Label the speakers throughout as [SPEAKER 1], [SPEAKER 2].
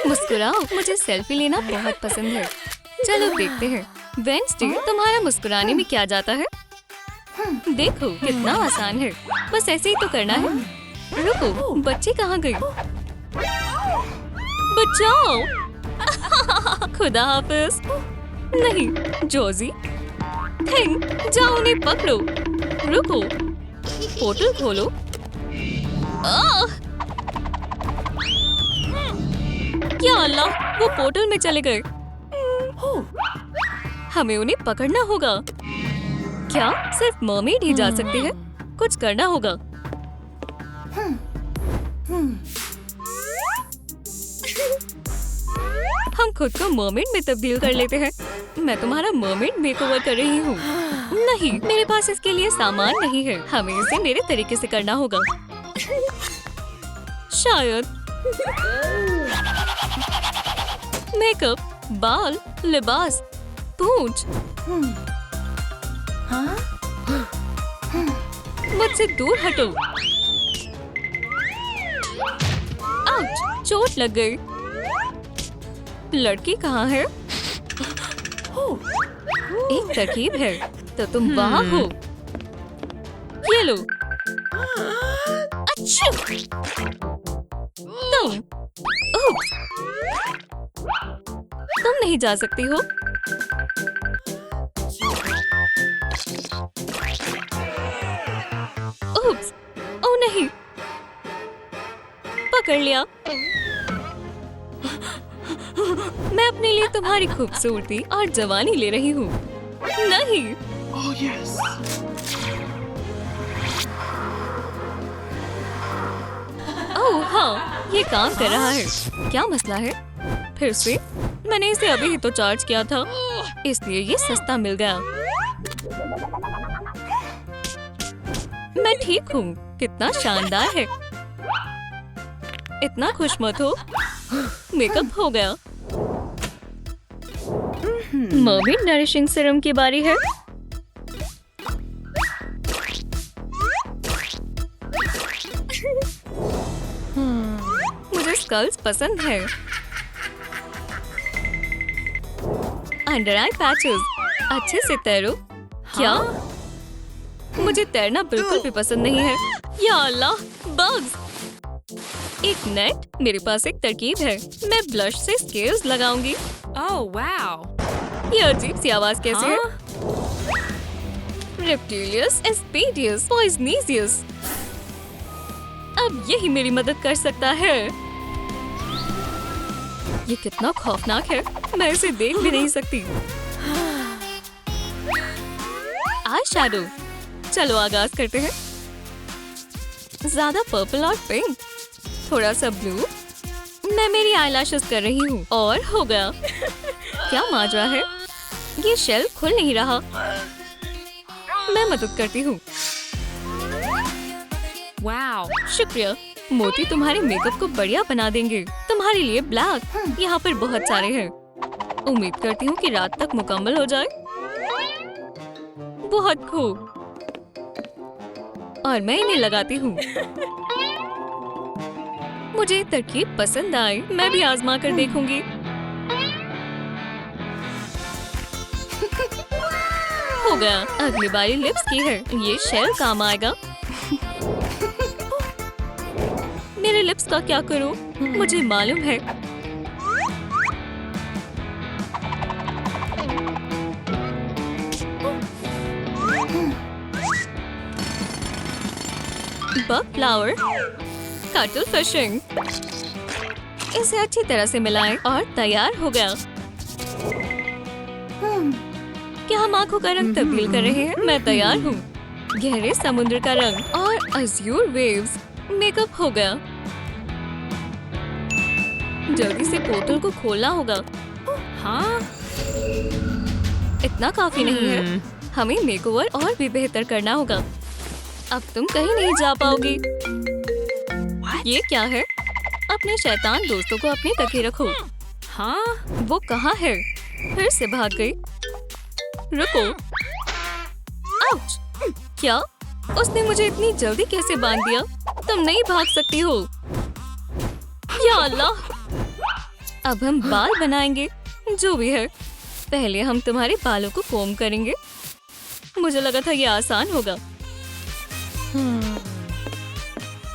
[SPEAKER 1] मुस्कुराओ, मुझे सेल्फी लेना बहुत पसंद है। चलो देखते हैं वेडनेसडे, तुम्हारा मुस्कुराने में क्या जाता है? देखो कितना आसान है, बस ऐसे ही तो करना है। रुको, बच्ची कहाँ गई? बचाओ! खुदा हाफिज। नहीं, जोजी, थिंग, जाओ उन्हें पकड़ो। रुको, पोर्टल खोलो। क्या अल्लाह, वो पोर्टल में चले गए। हमें उन्हें पकड़ना होगा। क्या सिर्फ मरमेड ही जा सकती है? कुछ करना होगा। हम खुद को मरमेड में तब्दील कर लेते हैं। मैं तुम्हारा मरमेड मेकओवर कर रही हूँ। नहीं, मेरे पास इसके लिए सामान नहीं है। हमें इसे मेरे तरीके से करना होगा। शायद मेकअप, बाल, लिबास, पूंछ। मुझसे दूर हटो। आउच, चोट लग गई। लड़की कहाँ है? एक तरकीब है, तो तुम वहाँ हो। ये लो। अच्छा, तुम नहीं जा सकती हो। उप्स, ओह नहीं, पकड़ लिया। मैं अपने लिए तुम्हारी खूबसूरती और जवानी ले रही हूँ। नहीं।
[SPEAKER 2] Oh yes.
[SPEAKER 1] ओह हाँ, ये काम कर रहा है। क्या मसला है? फिर से? मैंने इसे अभी ही तो चार्ज किया था, इसलिए ये सस्ता मिल गया। मैं ठीक हूँ। कितना शानदार है। इतना खुश मत हो। मेकअप हो गया। मरमेड नरिशिंग सीरम की बारी है। मुझे स्कल्स पसंद है। अंडर आई पैचेस, अच्छे से तैरो। क्या? मुझे तैरना बिल्कुल भी पसंद नहीं है। या अल्लाह, बग्स! एक नेट। मेरे पास एक तरकीब है। मैं ब्लश से स्केल्स लगाऊंगी।
[SPEAKER 3] Oh wow!
[SPEAKER 1] ये अजीब सी आवाज कैसे है? रेप्टिलियस, एस्पेडियस, पॉइजनीसियस। अब यही मेरी मदद कर सकता है। ये कितना खौफनाक है। मैं इसे देख भी नहीं सकती। Eye shadow. चलो आगाज करते हैं। ज्यादा पर्पल और पिंक, थोड़ा सा ब्लू। मैं मेरी आईलैशेस कर रही हूँ और हो गया। क्या माजरा है? ये शेल खुल नहीं रहा। मैं मदद करती हूँ।
[SPEAKER 3] Wow!
[SPEAKER 1] शुक्रिया। मोती तुम्हारे मेकअप को बढ़िया बना देंगे। तुम्हारे लिए ब्लैक यहाँ पर बहुत सारे हैं। उम्मीद करती हूँ कि रात तक मुकम्मल हो जाए। बहुत खूब। और मैं इन्हें लगाती हूँ। मुझे ये तरकीब पसंद आई। मैं भी आजमा कर देखूंगी। हो गया। अगली बारी लिप्स की है। ये शेल काम आएगा। मेरे लिप्स का क्या करूं? मुझे मालूम है। बग फ्लावर, कटल फिशिंग। इसे अच्छी तरह से मिलाएं और तैयार हो गया। क्या हम आंखों का रंग तब्दील कर रहे हैं? मैं तैयार हूँ। गहरे समुद्र का रंग और अज़्यूर वेव्स। मेकअप हो गया। जल्दी से पोर्टल को खोलना होगा।
[SPEAKER 3] हाँ?
[SPEAKER 1] इतना काफी नहीं है। हमें मेकओवर और भी बेहतर करना होगा। अब तुम कहीं नहीं जा पाओगी। ये क्या है? अपने शैतान दोस्तों को अपने तक ही रखो।
[SPEAKER 3] हाँ?
[SPEAKER 1] वो कहाँ है? फिर से भाग गई। रुको। आउच! क्या? उसने मुझे इतनी जल्दी कैसे बांध दिया? तुम नहीं भाग सकती हो। या अल्लाह! अब हम बाल बनाएंगे। जो भी है, पहले हम तुम्हारे बालों को कोम करेंगे। मुझे लगा था ये आसान होगा।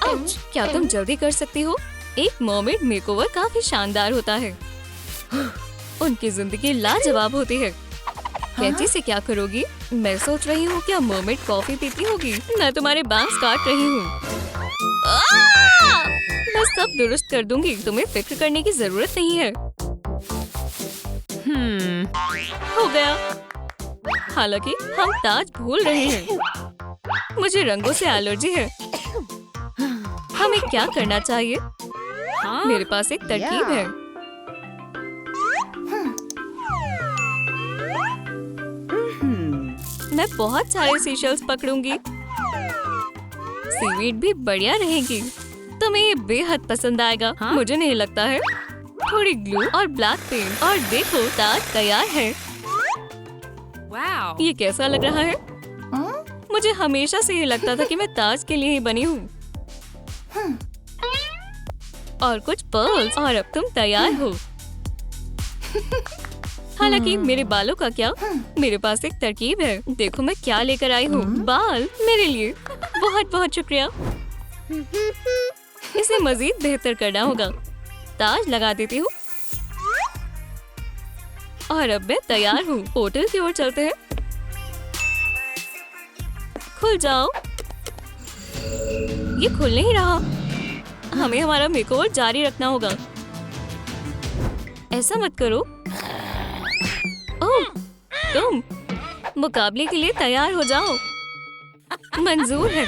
[SPEAKER 1] आउच! क्या तुम जल्दी कर सकती हो? एक मर्मेड मेकओवर काफी शानदार होता है। उनकी जिंदगी लाजवाब होती है। कैंची से क्या करोगी? मैं सोच रही हूँ क्या मर्मेड कॉफी पीती होगी? मैं तुम्हारे बैंग्स काट रही हूँ। मैं सब दुरुस्त कर दूंगी। तुम्हें फिक्र करने की जरूरत नहीं है। हो गया। हालांकि हम ताज भूल रहे हैं। मुझे रंगों से एलर्जी है। हमें क्या करना चाहिए? मेरे पास एक तरकीब है। मैं बहुत सारे सीशल्स पकड़ूंगी। सीवीड भी बढ़िया रहेगी। तुम्हें ये बेहद पसंद आएगा। मुझे नहीं लगता है। थोड़ी ग्लू और ब्लैक पेंट और देखो ताज तैयार है।
[SPEAKER 3] Wow.
[SPEAKER 1] ये कैसा लग रहा है? मुझे हमेशा से ये लगता था कि मैं ताज के लिए ही बनी हूँ। और कुछ पर्ल्स और अब तुम तैयार हो। हालांकि मेरे बालों का क्या? मेरे पास एक तरकीब है। देखो मैं क्या लेकर आई हूँ। बाल मेरे लिए। बहुत बहुत शुक्रिया। इसे मजीद बेहतर करना होगा। ताज लगा देती हूँ। और अब मैं तैयार हूँ। होटल की ओर चलते हैं। खुल जाओ। ये खुल नहीं रहा। हमें हमारा मेकओवर जारी रखना होगा। ऐसा मत करो। ओह, तुम मुकाबले के लिए तैयार हो जाओ। मंजूर है।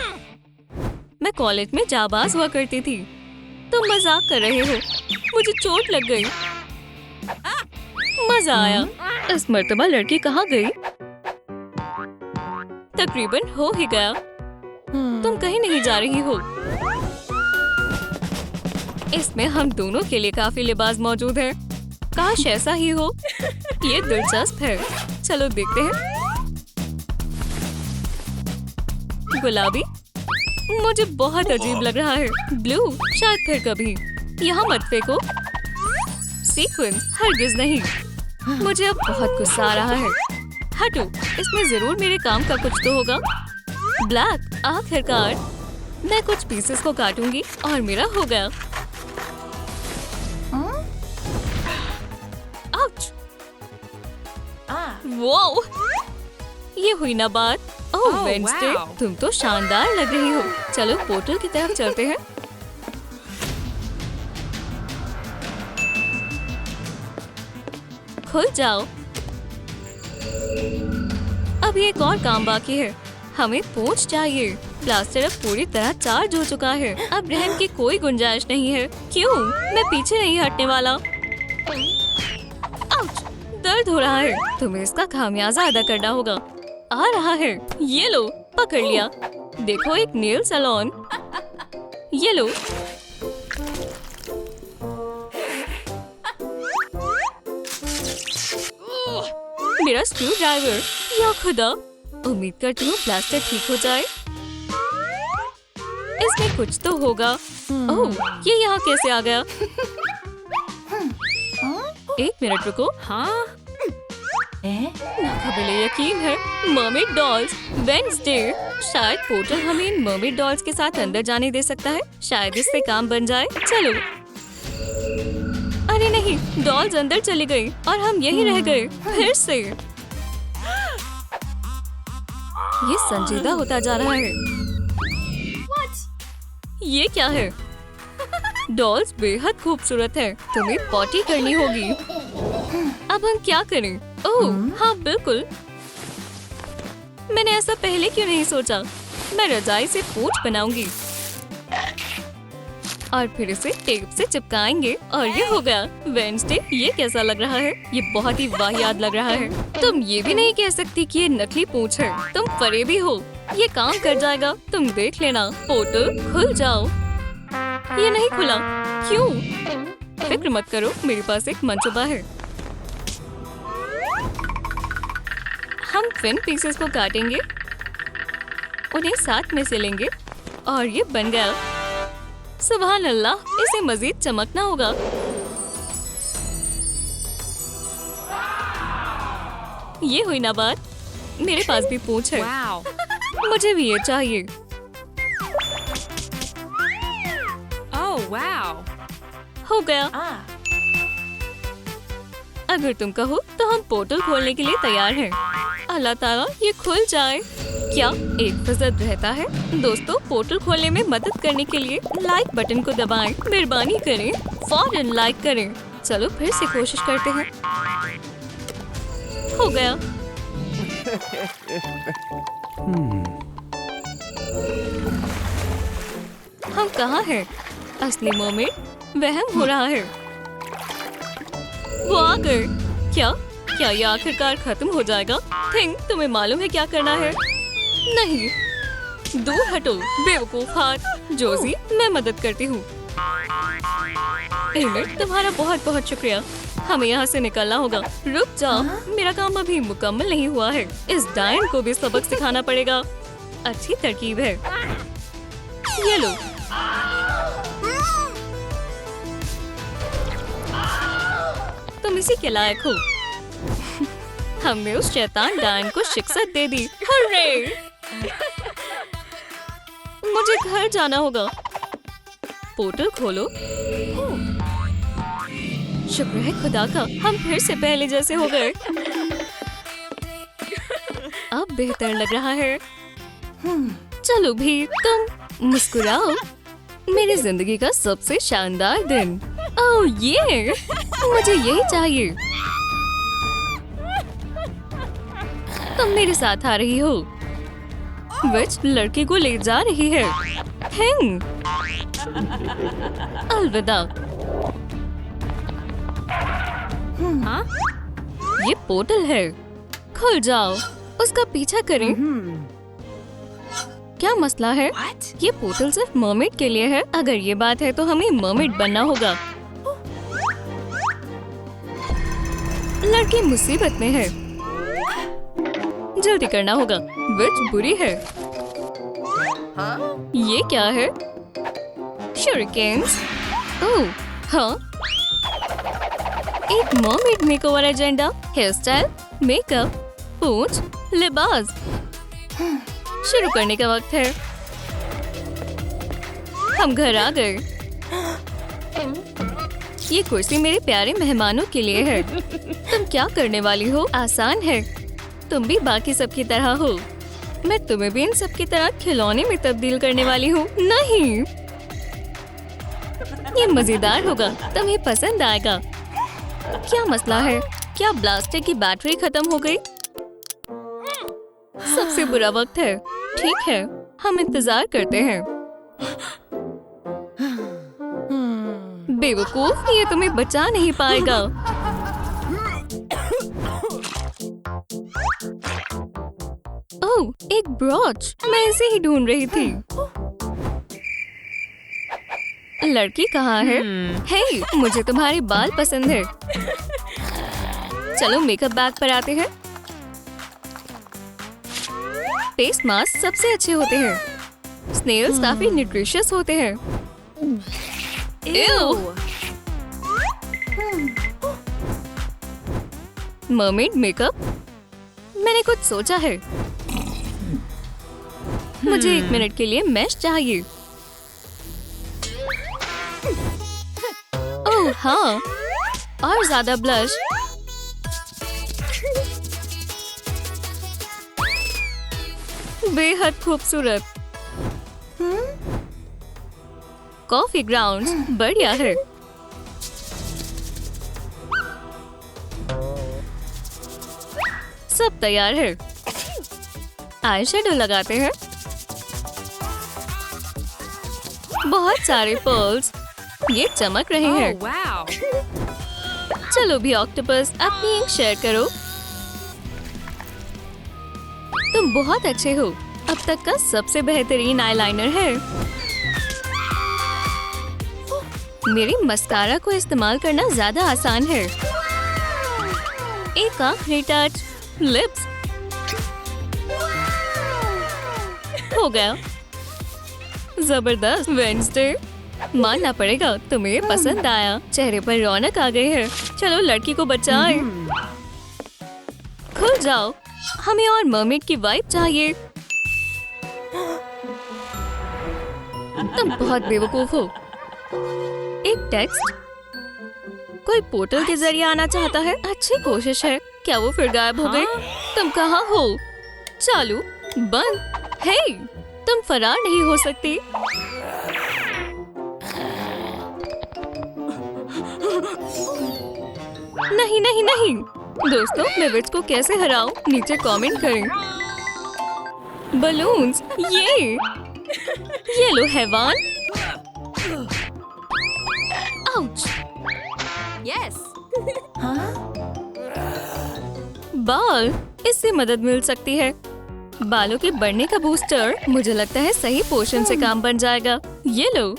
[SPEAKER 1] मैं कॉलेज में जाबाज हुआ करती थी। तुम मजाक कर रहे हो। मुझे चोट लग गई। मजा आया। इस मर्तबा लड़की कहाँ गई? तकरीबन हो ही गया। तुम कहीं नहीं जा रही हो। इसमें हम दोनों के लिए काफी लिबास मौजूद है। काश ऐसा ही हो। ये दिलचस्प है। चलो देखते हैं। गुलाबी मुझे बहुत अजीब लग रहा है। ब्लू शायद फिर कभी। यहाँ मत फेंको। सीक्वेंस हरगिज नहीं। मुझे अब बहुत गुस्सा आ रहा है। हटो, इसमें जरूर मेरे काम का कुछ तो होगा। ब्लैक आखिरकार। मैं कुछ पीसेस को काटूंगी और मेरा हो गया। आउच! वाओ! ये हुई ना बात। ओह वेडनेसडे,
[SPEAKER 3] wow.
[SPEAKER 1] तुम तो शानदार लग रही हो। चलो पोर्टल की तरफ चलते हैं। खुल जाओ। अब एक और काम बाकी है। हमें पोंछ चाहिए। प्लास्टर अब पूरी तरह चार्ज हो चुका है। अब रहम की कोई गुंजाइश नहीं है। क्यों? मैं पीछे नहीं हटने वाला। आउच! दर्द हो रहा है। तुम्हें इसका खामियाजा अदा करना होगा। आ रहा है। ये लो, पकड़ लिया। देखो एक नेल सैलून। ये लो। मेरा स्क्रू ड्राइवर। या खुदा, उम्मीद करती हूँ प्लास्टर ठीक हो जाए। इसमें कुछ तो होगा। ओह, ये यहाँ कैसे आ गया? एक मिनट रुको।
[SPEAKER 3] Huh?
[SPEAKER 1] नाकाबिले यकीन है। Mermaid dolls. वेडनेसडे। शायद पोर्टल हमें इन मर्मेड डॉल्स के साथ अंदर जाने दे सकता है। शायद इससे काम बन जाए। चलो। अरे नहीं, डॉल्स अंदर चली गई और हम यहीं रह गए। फिर से। ये संजीदा होता जा रहा है। ये क्या है? डॉल्स बेहद खूबसूरत है। तुम्हें पॉटी करनी होगी। अब हम क्या करें? ओह हाँ बिल्कुल। मैंने ऐसा पहले क्यों नहीं सोचा? मैं रजाई से पूंछ बनाऊंगी और फिर इसे टेप से चिपकाएंगे और ये हो गया। वेडनेसडे, ये कैसा लग रहा है? ये बहुत ही वाहियात लग रहा है। तुम ये भी नहीं कह सकती कि ये नकली पूंछ है। तुम फरेबी हो। ये काम कर जाएगा। तुम देख लेना। पोर्टल खुल जाओ। ये नहीं खुला। क्यों? फिक्र मत करो, मेरे पास एक मंसूबा है। हम फिन पीसेस को काटेंगे, उन्हें साथ में सिलेंगे और ये बन गया। सुभान अल्लाह, इसे मजीद चमकना होगा। ये हुई ना बात। मेरे पास भी पूंछ है।
[SPEAKER 3] Wow.
[SPEAKER 1] मुझे भी ये चाहिए।
[SPEAKER 3] Oh, wow.
[SPEAKER 1] हो गया। अगर तुम कहो तो हम पोर्टल खोलने के लिए तैयार हैं। अल्लाह ताला ये खुल जाए। क्या एक फजद रहता है? दोस्तों, पोर्टल खोलने में मदद करने के लिए लाइक बटन को दबाएं। मेहरबानी करें, फौरन लाइक करें। चलो फिर से कोशिश करते हैं। हो गया। हम कहाँ हैं? असली मर्मेड वहम हो रहा है। वो आ गए। क्या क्या ये आखिरकार खत्म हो जाएगा? थिंक, तुम्हें मालूम है क्या करना है? नहीं, दूर हटो बेवकूफ हाथ। जोजी, मैं मदद करती हूँ। एमिट, तुम्हारा बहुत बहुत शुक्रिया। हमें यहाँ से निकलना होगा। रुक जाओ, मेरा काम अभी मुकम्मल नहीं हुआ है। इस डायन को भी सबक सिखाना पड़ेगा। अच्छी तरकीब है। ये लो। तुम इसी के लायक हो। हमने उस शैतान डायन को शिक्षक दे दी। हर्रे! मुझे घर जाना होगा। पोर्टल खोलो। शुक्र है खुदा का, हम फिर से पहले जैसे हो गए। अब बेहतर लग रहा है। चलो भी, तुम मुस्कुराओ। मेरी जिंदगी का सबसे शानदार दिन। ओह ये, मुझे यही चाहिए। तुम मेरे साथ आ रही हो। विच लड़की को ले जा रही है। थिंग, अलविदा।
[SPEAKER 3] हाँ?
[SPEAKER 1] ये पोर्टल है। खुल जाओ। उसका पीछा करें। क्या मसला है? ये पोर्टल सिर्फ मर्मेड के लिए है। अगर ये बात है तो हमें मर्मेड बनना होगा। लड़की मुसीबत में है। जल्दी करना होगा। विच बुरी है। ये क्या है? शuriकेन्स। ओह हाँ, एक mermaid makeover agenda. Hair style, makeup, पूंछ, लिबास। शुरू करने का वक्त है। हम घर आ गए। ये कुर्सी मेरे प्यारे मेहमानों के लिए है। तुम क्या करने वाली हो? आसान है। तुम भी बाकी सब की तरह हो। मैं तुम्हें भी इन सब की तरह खिलौने में तब्दील करने वाली हूँ। नहीं, ये मजेदार होगा। तुम्हें पसंद आएगा। क्या मसला है? क्या ब्लास्टर की बैटरी खत्म हो गई? सबसे बुरा वक्त है। ठीक है, हम इंतजार करते हैं। बेवकूफ, ये तुम्हें बचा नहीं पाएगा। ओह, एक ब्रॉच। मैं इसे ही ढूंढ रही थी। लड़की कहाँ है? हे, मुझे तुम्हारे बाल पसंद है। चलो मेकअप बैग पर आते हैं। फेस मास्क सबसे अच्छे होते हैं। स्नेल्स काफी न्यूट्रिशियस होते हैं।
[SPEAKER 3] Ew.
[SPEAKER 1] Mermaid makeup? मैंने कुछ सोचा है। मुझे 1 मिनट के लिए मैश चाहिए। ओह हाँ, और ज्यादा ब्लश। बेहद खूबसूरत। कॉफी ग्राउंड्स बढ़िया है। सब तैयार है। आई शेडो लगाते हैं। बहुत सारे पर्ल्स, ये चमक रहे हैं।
[SPEAKER 3] Oh, wow.
[SPEAKER 1] चलो भी ऑक्टोपस, अपनी इंक शेयर करो। तुम बहुत अच्छे हो। अब तक का सबसे बेहतरीन आईलाइनर है। मेरी मस्कारा को इस्तेमाल करना ज्यादा आसान है। एक आखिरी टच, लिप्स। हो गया। जबरदस्त। वेडनेसडे, मानना पड़ेगा तुम्हें पसंद आया। चेहरे पर रौनक आ गई है। चलो लड़की को बचाएं। खुल जाओ, हमें और मरमेड की वाइफ चाहिए। तुम बहुत बेवकूफ हो। एक टेक्स्ट, कोई पोर्टल के जरिए आना चाहता है। अच्छी कोशिश है। क्या वो फिर गायब हो गए? तुम कहाँ हो? चालू, बंद। हे, तुम फरार नहीं हो सकती। नहीं नहीं नहीं। दोस्तों, मैं विच को कैसे हराऊं? नीचे कमेंट करें। बलून्स, ये लो हैवान। आउच।
[SPEAKER 3] Yes.
[SPEAKER 1] बाल, इससे मदद मिल सकती है। बालों के बढ़ने का बूस्टर। मुझे लगता है सही पोषण से काम बन जाएगा। ये लो।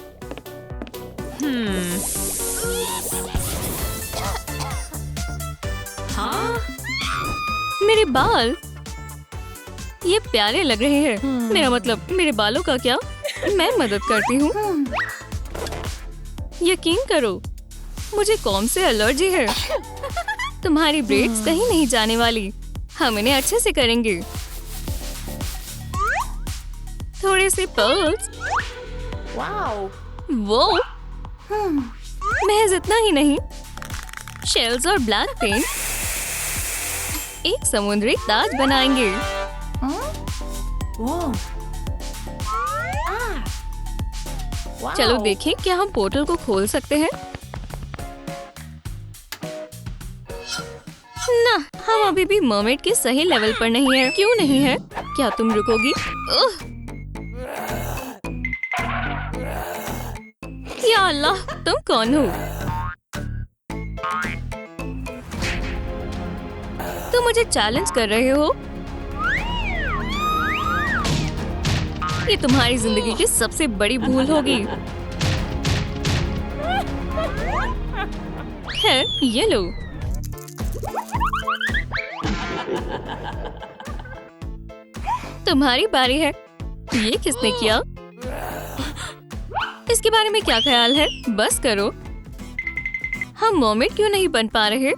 [SPEAKER 3] Huh?
[SPEAKER 1] मेरे बाल, ये प्यारे लग रहे हैं। मेरा मतलब मेरे बालों का क्या? मैं मदद करती हूँ। यकीन करो, मुझे कौन से एलर्जी है। तुम्हारी ब्रेड्स कहीं नहीं जाने वाली। हम इन्हें अच्छे से करेंगे। थोड़े से पर्ल्स।
[SPEAKER 3] Wow.
[SPEAKER 1] वो महज इतना ही नहीं, शेल्स और ब्लैक पेंट। एक समुद्री ताज बनाएंगे।
[SPEAKER 3] Whoa. Wow.
[SPEAKER 1] चलो देखें क्या हम पोर्टल को खोल सकते हैं। ना, हम अभी भी मरमेड के सही लेवल पर नहीं है। क्यों नहीं है? क्या तुम रुकोगी? उह! या अल्लाह, तुम कौन हो? तुम मुझे चैलेंज कर रहे हो? ये तुम्हारी जिंदगी की सबसे बड़ी भूल होगी। खैर, ये लो। तुम्हारी बारी है। ये किसने किया? इसके बारे में क्या ख्याल है? बस करो। हम मरमेड क्यों नहीं बन पा रहे?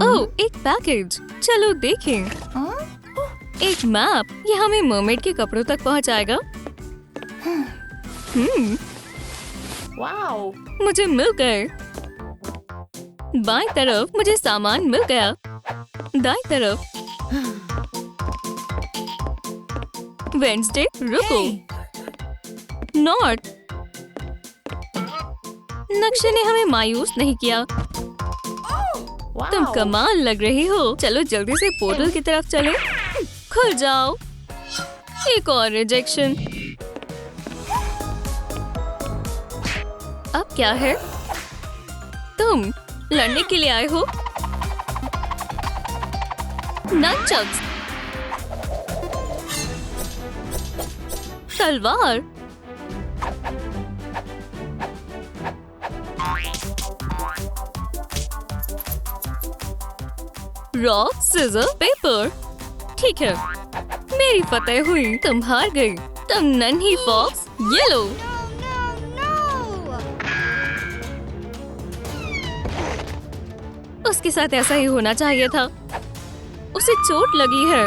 [SPEAKER 1] ओह, एक पैकेज। चलो देखें। एक मैप। ये हमें मरमेड के कपड़ों तक पहुंचाएगा।
[SPEAKER 3] Wow.
[SPEAKER 1] मुझे मिल गए। बाईं तरफ मुझे सामान मिल गया। दाईं तरफ। वेडनेसडे, रुको। नॉर्थ। नक्शे ने हमें मायूस नहीं किया।
[SPEAKER 3] Wow.
[SPEAKER 1] तुम कमाल लग रही हो। चलो जल्दी से पोर्टल की तरफ चले। खुल जाओ। एक और रिजेक्शन। अब क्या है? तुम लड़ने के लिए आए हो? ननचक्स, तलवार। Rock, scissor, paper. ठीक है, मेरी फतेह हुई। तुम हार गई। तुम नन्ही फॉक्स। ये लो। उसके साथ ऐसा ही होना चाहिए था। उसे चोट लगी है।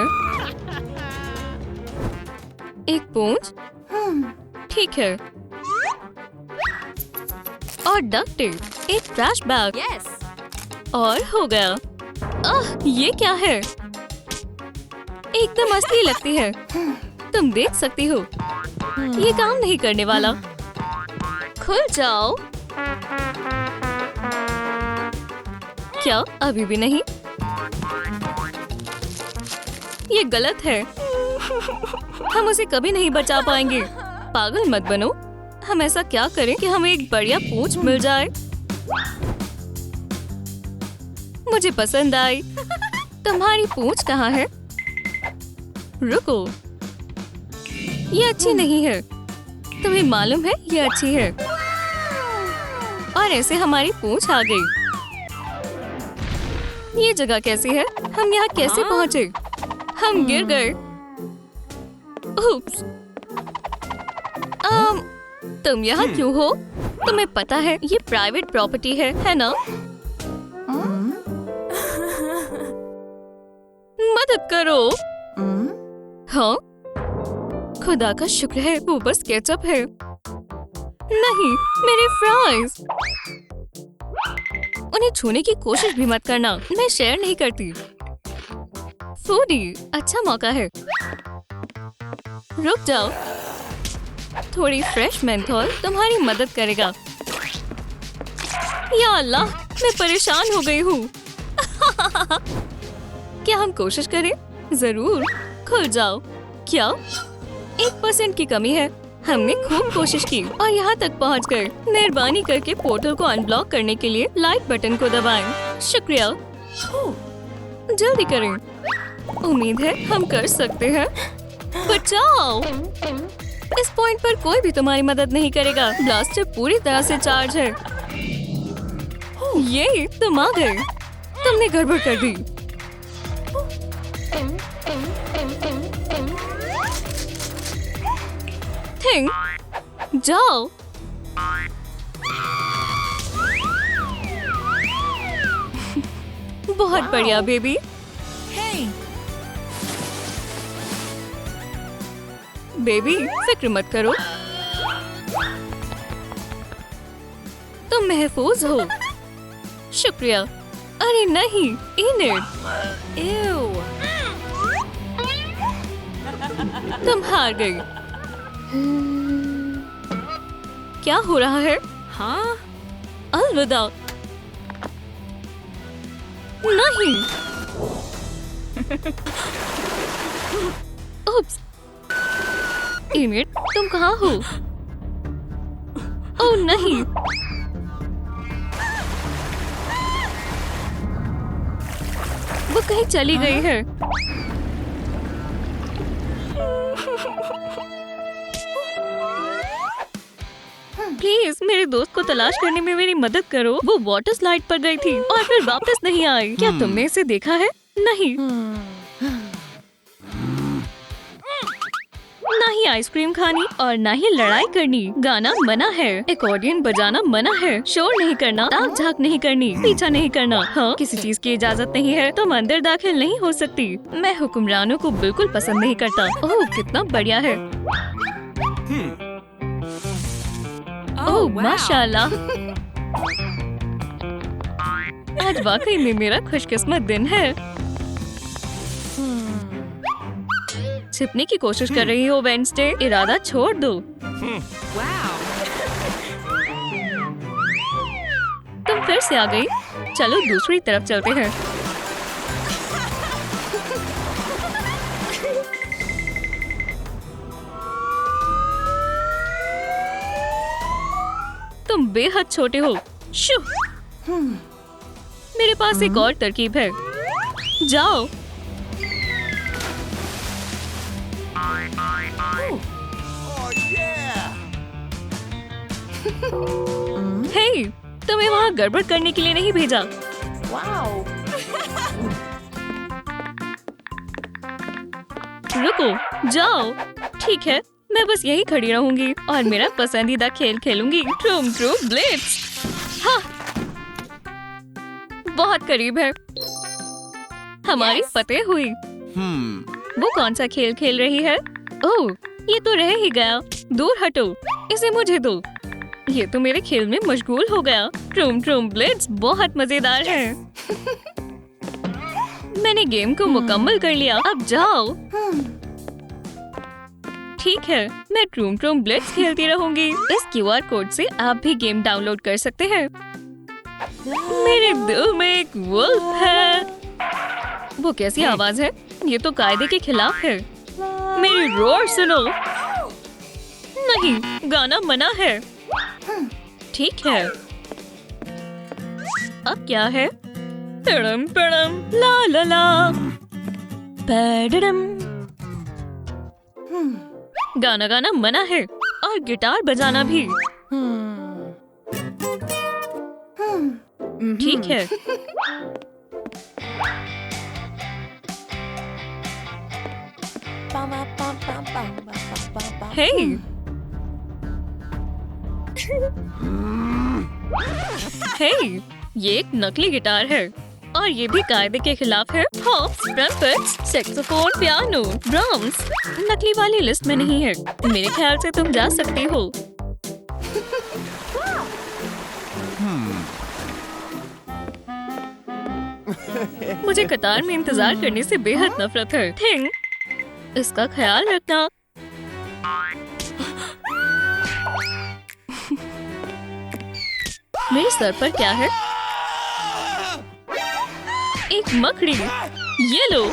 [SPEAKER 1] एक पूंछ। ठीक है। और डक्ट टेप। एक ट्रैश बैग।
[SPEAKER 3] Yes.
[SPEAKER 1] और हो गया। ये क्या है? एकदम असली लगती है। तुम देख सकती हो, ये काम नहीं करने वाला। खुल जाओ। क्या अभी भी नहीं? ये गलत है। हम उसे कभी नहीं बचा पाएंगे। पागल मत बनो। हम ऐसा क्या करें कि हमें एक बढ़िया पूंछ मिल जाए। मुझे पसंद आई। तुम्हारी पूंछ कहाँ है? रुको, ये अच्छी नहीं है। तुम्हें मालूम है ये अच्छी है। और ऐसे हमारी पूंछ आ गई। ये जगह कैसी है? हम यहाँ कैसे पहुँचे? हम गिर गए। उप्स। तुम यहाँ क्यों हो? तुम्हें पता है ये प्राइवेट प्रॉपर्टी है ना? मदद करो। हाँ, खुदा का शुक्र है वो बस केचप है। नहीं, मेरे फ्राइज। उन्हें छूने की कोशिश भी मत करना, मैं शेयर नहीं करती। फूडी, अच्छा मौका है। रुक जाओ, थोड़ी फ्रेश मेंथोल तुम्हारी मदद करेगा। या अल्लाह, मैं परेशान हो गई हूँ। क्या हम कोशिश करें? जरूर, खुल जाओ। क्या 1% की कमी है? हमने खूब कोशिश की और यहाँ तक पहुँच गए। मेहरबानी करके पोर्टल को अनब्लॉक करने के लिए लाइक बटन को दबाएं। शुक्रिया। जल्दी करें। उम्मीद है हम कर सकते हैं। बचाओ! इस पॉइंट पर कोई भी तुम्हारी मदद नहीं करेगा। ब्लास्टर पूरी तरह से चार्ज है। ये तुम आ गए। तुमने गड़बड़ कर दी। थिंग, जाओ। बहुत बढ़िया बेबी। बेबी, फिक्र मत करो, तुम महफूज हो। शुक्रिया। अरे नहीं, इनेड, तुम हार गई। क्या हो रहा है?
[SPEAKER 3] हाँ?
[SPEAKER 1] अलविदा। नहीं। उप्स। इनेड, तुम कहाँ हो? ओह नहीं। वो कहीं चली गई है। प्लीज मेरे दोस्त को तलाश करने में मेरी मदद करो। वो वाटर स्लाइड पर गई थी और फिर वापस नहीं आई। क्या तुमने इसे देखा है? नहीं। ना ही आइसक्रीम खानी और ना ही लड़ाई करनी। गाना मना है, एकॉर्डियन बजाना मना है, शोर नहीं करना, ताक झाक नहीं करनी, पीछा नहीं करना। हाँ, किसी चीज की इजाजत नहीं है, तुम अंदर दाखिल नहीं हो सकती। मैं हुक्मरानों को बिल्कुल पसंद नहीं करता। ओह, कितना बढ़िया है। ओह, माशाल्लाह। आज वाकई में मेरा खुशकिस्मत दिन है। छिपने की कोशिश कर रही हो वेडनेसडे? इरादा छोड़ दो। तुम फिर से आ गई। चलो दूसरी तरफ चलते हैं। तुम बेहद छोटे हो। शू! मेरे पास एक और तरकीब है। जाओ। हे, तुम्हें वहाँ गड़बड़ करने के लिए नहीं भेजा।
[SPEAKER 3] वाओ!
[SPEAKER 1] रुको, जाओ। ठीक है, मैं बस यही खड़ी रहूंगी और मेरा पसंदीदा खेल खेलूंगी, ट्रूम ट्रूम ब्लिट्ज। हाँ, बहुत करीब है। हमारी फतेह हुई। वो कौन सा खेल खेल रही है? ओह, ये तो रह ही गया। दूर हटो, इसे मुझे दो। ये तो मेरे खेल में मशगूल हो गया। ट्रूम ट्रूम ब्लिट्ज बहुत मजेदार है। मैंने गेम को मुकम्मल कर लिया। अब जाओ। ठीक है, मैं ट्रूम ट्रूम ब्लिट्ज खेलती रहूंगी। इस QR कोड से आप भी गेम डाउनलोड कर सकते हैं। मेरे दिल में एक वुल्फ है। वो कैसी आवाज है? ये तो कायदे के खिलाफ है। मेरी रोर सुनो। नहीं, गाना मना है। ठीक है, अब क्या है? पड़म पड़म ला ला ला पैडम। गाना गाना मना है और गिटार बजाना भी। ठीक है। हे, हे, ये एक नकली गिटार है और ये भी कायदे के खिलाफ है। Hops, trumpets, saxophone, piano, drums नकली वाली लिस्ट में नहीं है। मेरे ख्याल से तुम जा सकती हो। मुझे कतार में इंतजार करने से बेहद नफरत है। थिंग, इसका ख्याल रखना। मेरे सर पर क्या है? एक मकड़ी। ये लो।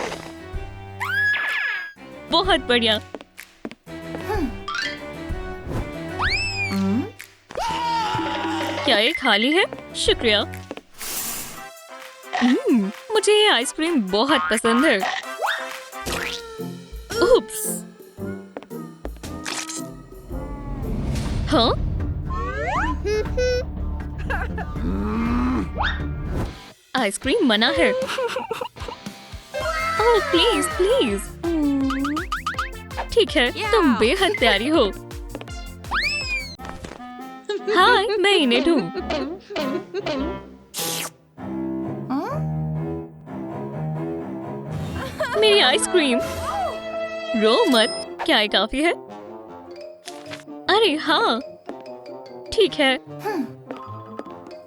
[SPEAKER 1] बहुत बढ़िया। क्या ये खाली है? शुक्रिया। मुझे ये आइसक्रीम बहुत पसंद है। उप्स। हाँ? आइसक्रीम मना है। Oh please please. ठीक है, तुम बेहद प्यारी हो। हाय, मैं इनेट हूँ। मेरी आइसक्रीम। रो मत। क्या ये काफी है? अरे हाँ, ठीक है।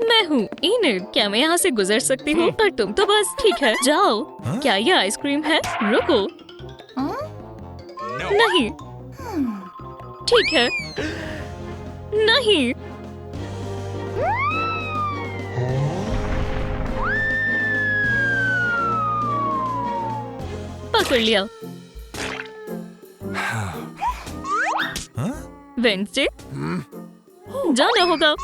[SPEAKER 1] मैं हूँ इनेट। क्या मैं यहाँ से गुजर सकती हूँ? पर तुम तो बस ठीक है, जाओ। क्या ये आइसक्रीम है? रुको। नहीं। ठीक है। नहीं। पकड़ लिया। वेंसडे, जाना होगा।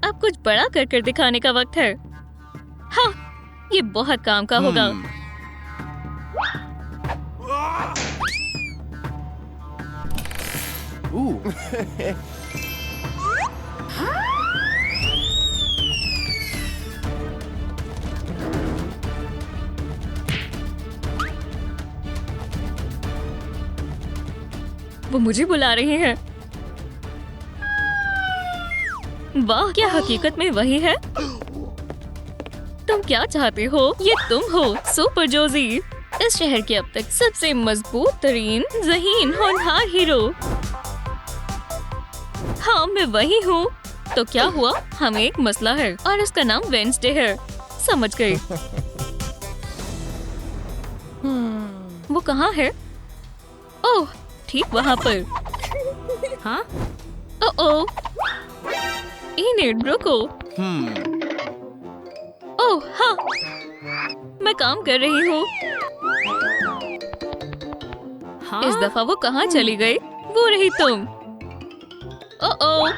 [SPEAKER 1] अब कुछ बड़ा कर दिखाने का वक्त है। हाँ, ये बहुत काम का होगा। वो मुझे बुला रहे हैं। वाह, क्या हकीकत में वही है? तुम क्या चाहते हो? ये तुम हो सुपर जोजी, इस शहर के अब तक सबसे मजबूत तरीन, ज़हीन, होनहार हीरो। हाँ, मैं वही हूँ। तो क्या हुआ? हमें एक मसला है और उसका नाम वेंसडे है। समझ गई। वो कहाँ है? ओह, ठीक वहाँ पर। हाँ? ओह, इनेट, रुको। ओह हाँ, मैं काम कर रही हूँ। हाँ? इस दफा वो कहाँ चली गई? वो रही तुम। ओह,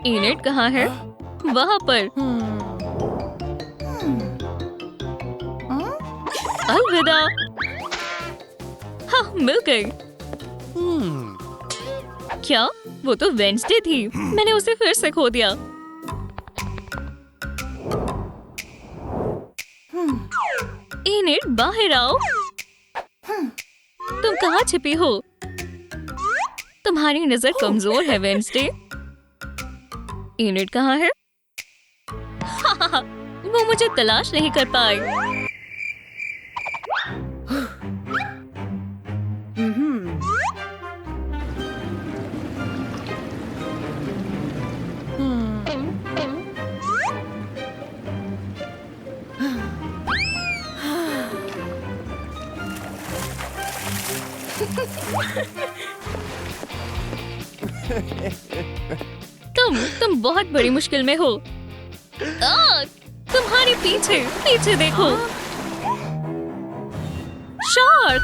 [SPEAKER 1] इनेट कहाँ है? वहाँ पर। अलविदा। हाँ, मिल गई। क्या? वो तो वेंसडे थी। मैंने उसे फिर से खो दिया। इनेट, बाहर आओ। तुम कहाँ छिपी हो? तुम्हारी नजर कमजोर है वेंसडे। इनेट कहाँ है? वो मुझे तलाश नहीं कर पाए। तुम बहुत बड़ी मुश्किल में हो। तुम्हारे पीछे पीछे देखो। शार्क।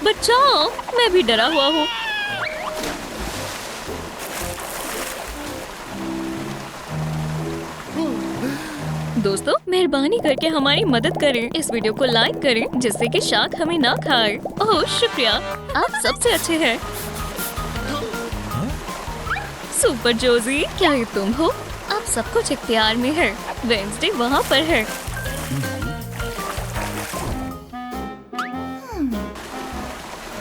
[SPEAKER 1] बचाओ, मैं भी डरा हुआ हूँ। दोस्तों, मेहरबानी करके हमारी मदद करें। इस वीडियो को लाइक करें जिससे कि शार्क हमें ना खाए। ओह शुक्रिया, आप सबसे अच्छे हैं। सुपर जोजी, क्या ये तुम हो? अब सब कुछ इख्तियार में है। वेंसडे वहाँ पर है।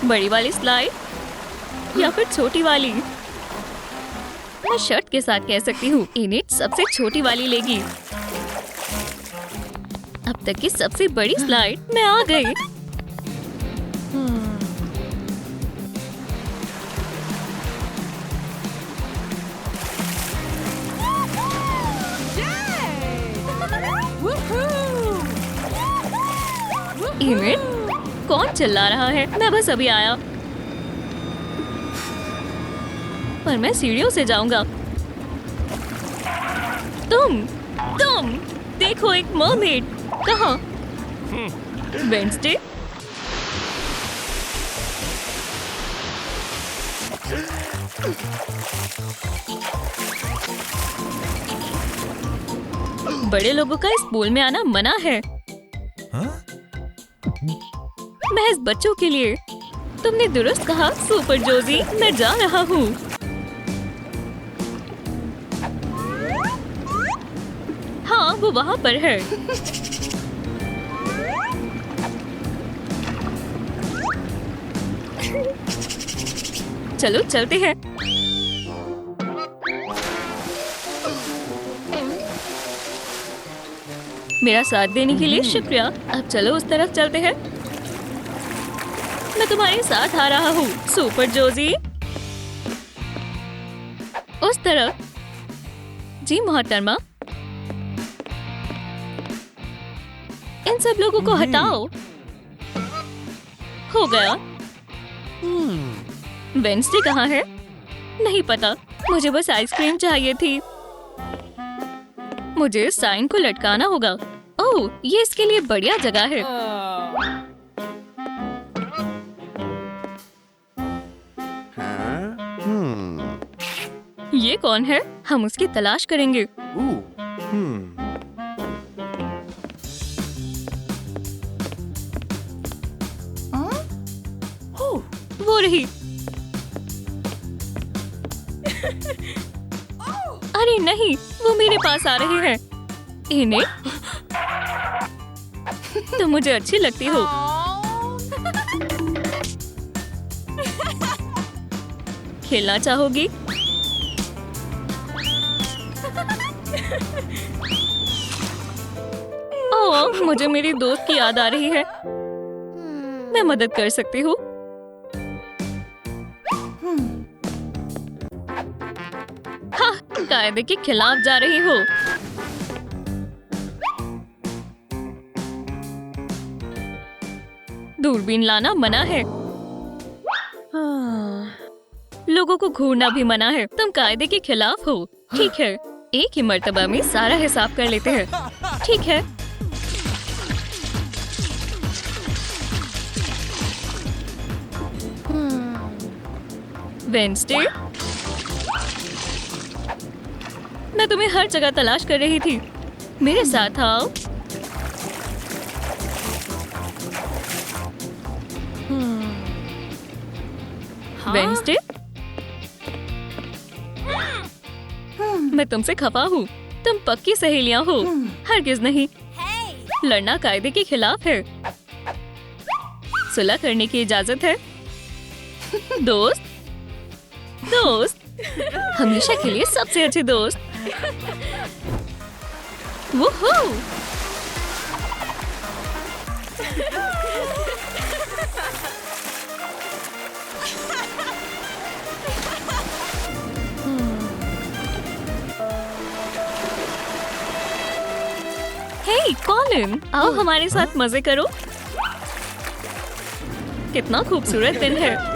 [SPEAKER 1] बड़ी वाली स्लाइड या फिर छोटी वाली? मैं शर्ट के साथ कह सकती हूँ इनिट सबसे छोटी वाली लेगी। अब तक की सबसे बड़ी स्लाइड मैं आ गई। इनिट, कौन चिल्ला रहा है? मैं बस अभी आया। पर मैं सीढ़ियों से जाऊंगा। तुम देखो, एक मरमेड। कहाँ? वेडनेसडे? बड़े लोगों का इस पूल में आना मना है। महज बच्चों के लिए। तुमने दुरुस्त कहा सुपर जोजी, मैं जा रहा हूँ। हाँ, वो वहाँ पर है। चलो चलते हैं। मेरा साथ देने के लिए शुक्रिया। अब चलो उस तरफ चलते हैं। मैं तुम्हारे साथ आ रहा हूँ सुपर जोजी। उस तरफ। जी मोहतरमा। इन सब लोगों को हटाओ। हो गया। वेडनेसडे कहाँ है? नहीं पता। मुझे बस आइसक्रीम चाहिए थी। मुझे साइन को लटकाना होगा। ओह, ये इसके लिए बढ़िया जगह है। ये कौन है? हम उसकी तलाश करेंगे। वो रही। अरे नहीं, वो मेरे पास आ रहे हैं। इन्हें तुम मुझे अच्छी लगती हो। खेलना चाहोगी? ओह, मुझे मेरी दोस्त की याद आ रही है। मैं मदद कर सकती हूँ। हाँ, कायदे के खिलाफ जा रही हो। दूरबीन लाना मना है। लोगों को घूरना भी मना है। तुम कायदे के खिलाफ हो। ठीक है, एक ही मर्तबा में सारा हिसाब कर लेते हैं। ठीक है। वेडनेसडे, मैं तुम्हें हर जगह तलाश कर रही थी। मेरे साथ आओ। वेडनेसडे, मैं तुमसे खफा हूँ। तुम पक्की सहेलियां हो। हरगिज नहीं। लड़ना कायदे के खिलाफ है। सुलह करने की इजाजत है। दोस्त, हमेशा के लिए सबसे अच्छे दोस्त। वूहू! हे कॉलिन, आओ हमारे साथ मजे करो। कितना खूबसूरत दिन है।